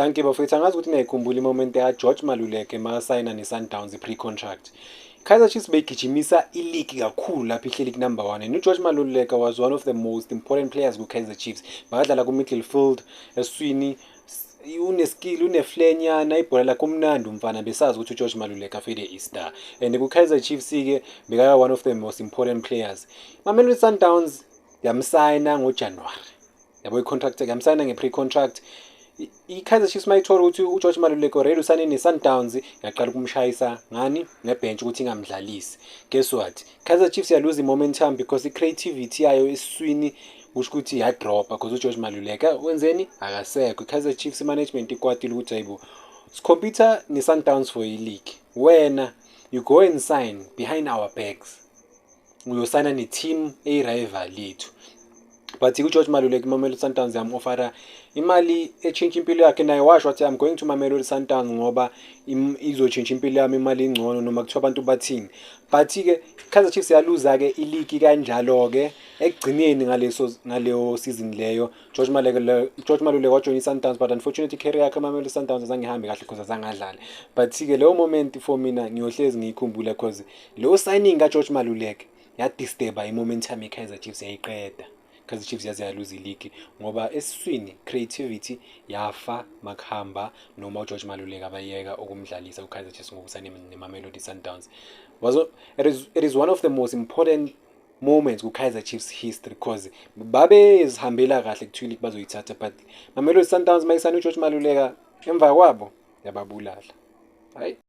Danke bafethu, angazi ukuthi niyayikhumbula imoment George Maluleke makasayina ne-Sundowns pre-contract. Kaizer Chiefs beyigijimisa iligi kakhulu lapha ihleli number 1 and uGeorge Maluleke was one of the most important players ku-Kaizer Chiefs. Bakadlala ku-midfield eswini, une-skill, une-flair, ibhola lakhe kumnandi umfana, besazi ukuthi uGeorge Maluleke afike i-star. And ku-Kaizer Chiefs-ke bekaya one of the most important players. Mamelodi Sundowns yamsayina ngoJanuwari. Yabo i-contract yamsayina nge-pre-contract. I-Kaizer Chiefs mayithola ukuthi uGeorge Maluleke already usane ne-Sundowns, yaqala ukumshayisa ngani ngebench ukuthi ingamdlalisi. Guess what? Kaizer Chiefs yaluza i-momentum because i-creativity yayo eswini kusho ukuthi yadropa because uGeorge Maluleke wenzeni akasekho. Kaizer Chiefs management ikwatile ukuthi hayibo sikhompyutha ne-Sundowns for i-league. Wena you go and sign behind our backs. Uyosayina ne-team eyi-rival yethu. But uGeorge Maluleke Mamelodi Sundowns yam-offera imali echange impilo yakhe, naye washo wathi I'm going to Mamelodi Sundowns ngoba izochange impilo yami, imali ingcono noma kuthiwa abantu bathini. But-ke Kaizer Chiefs yaluza-ke iligi kanjalo-ke ekugcineni ngaleyo season leyo. George Maluleke wajoina i-Sundowns, but unfortunately career yakhe Mamelodi Sundowns azange ihambe kahle because azange adlale. But-ke leyo moment for mina ngiyohlezi ngiyikhumbula because leyo signing kaGeorge Maluleke yadisturba i-momentum ye-Kaizer Chiefs, yayiqeda. Kaizer Chiefs yaze yaluza iligi ngoba eswini creativity yafa makuhamba noma uGeorge Maluleke abayeka ukumdlalisa uKaizer Chiefs ngokusane neMamelodi Sundowns. It is one of the most important moments kuKaizer Chiefs history because babezihambela kahle kuthwili bazoyithatha, but Mamelodi Sundowns mayisana uGeorge Maluleke emva kwabo yababulala. Hayi.